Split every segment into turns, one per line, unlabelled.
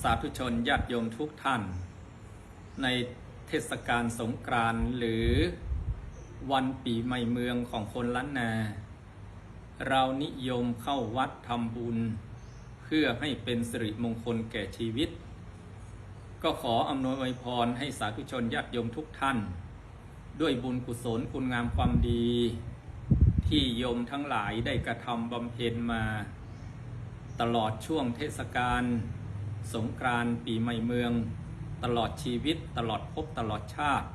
สาธุชนญาติโยมทุกท่านในเทศกาลสงกรานต์หรือวันปีใหม่เมืองของคนล้านนาเรานิยมเข้าวัดทำบุญเพื่อให้เป็นสิริมงคลแก่ชีวิตก็ขออำนวยอวยพรให้สาธุชนญาติโยมทุกท่านด้วยบุญกุศลคุณงามความดีที่โยมทั้งหลายได้กระทำบำเพ็ญมาตลอดช่วงเทศกาลสงกรานต์ปีใหม่เมืองตลอดชีวิตตลอดภพตลอดชาติ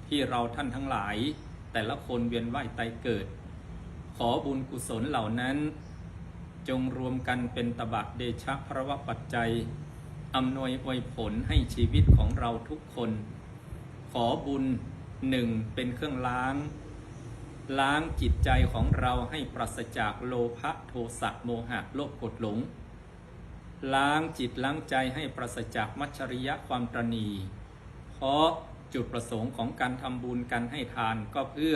ที่เราท่านทั้งหลายแต่ละคนเวียนว่ายตายเกิดขอบุญกุศลเหล่านั้นจงรวมกันเป็นตบะเดชะพระวปัจจัยอำนวยอวยผลให้ชีวิตของเราทุกคนขอบุญหนึ่งเป็นเครื่องล้างจิตใจของเราให้ปราศจากโลภะโทสะโมหะโลภโกรธหลงล้างจิตล้างใจให้ปราศจากมัจฉริยะความตระหนี่เพราะจุดประสงค์ของการทำบุญการให้ทานก็เพื่อ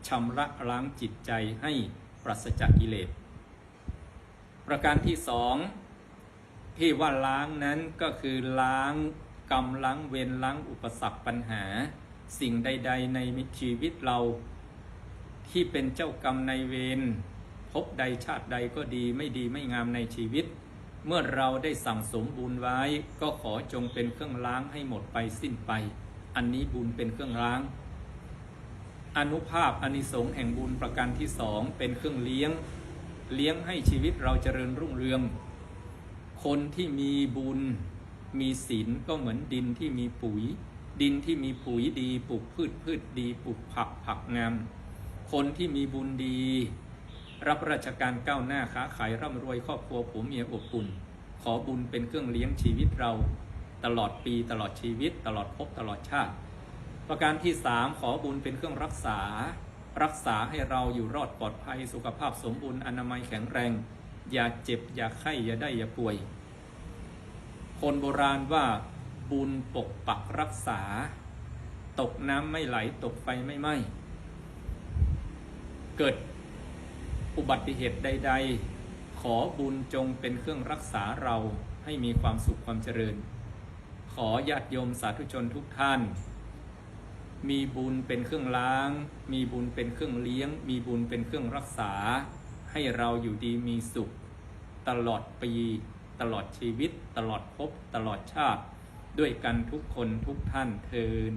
ชำระล้างจิตใจให้ปราศจากกิเลสประการที่สองที่ว่าล้างนั้นก็คือล้างกรรมล้างเวรล้างอุปสรรคปัญหาสิ่งใดๆในชีวิตเราที่เป็นเจ้ากรรมนายเวรภพใดชาติใดก็ดีไม่ดีไม่งามในชีวิตเมื่อเราได้สั่งสมบุญไว้ก็ขอจงเป็นเครื่องล้างให้หมดไปสิ้นไปอันนี้บุญเป็นเครื่องล้างอานุภาพอานิสงส์แห่งบุญประการที่สองเป็นเครื่องเลี้ยงให้ชีวิตเราเจริญรุ่งเรืองคนที่มีบุญมีศีลก็เหมือนดินที่มีปุ๋ยดินที่มีปุ๋ยดีปลูกพืชดีปลูกผักงามคนที่มีบุญดีรับราชการก้าวหน้าค้าขายร่ำรวยครอบครัวผัวเมียอบอุ่นขอบุญเป็นเครื่องเลี้ยงชีวิตเราตลอดปีตลอดชีวิตตลอดภพตลอดชาติประการที่สามขอบุญเป็นเครื่องรักษาให้เราอยู่รอดปลอดภัยสุขภาพสมบูรณ์อนามัยแข็งแรงอย่าเจ็บอย่าไข้อย่าได้อย่าป่วยคนโบราณว่าบุญปกปักรักษาตกน้ำไม่ไหลตกไฟไม่ไหม้เกิดอุบัติเหตุใดๆขอบุญจงเป็นเครื่องรักษาเราให้มีความสุขความเจริญขอญาติโยมสาธุชนทุกท่านมีบุญเป็นเครื่องล้างมีบุญเป็นเครื่องเลี้ยงมีบุญเป็นเครื่องรักษาให้เราอยู่ดีมีสุขตลอดปีตลอดชีวิตตลอดภพตลอดชาติด้วยกันทุกคนทุกท่านเทอญ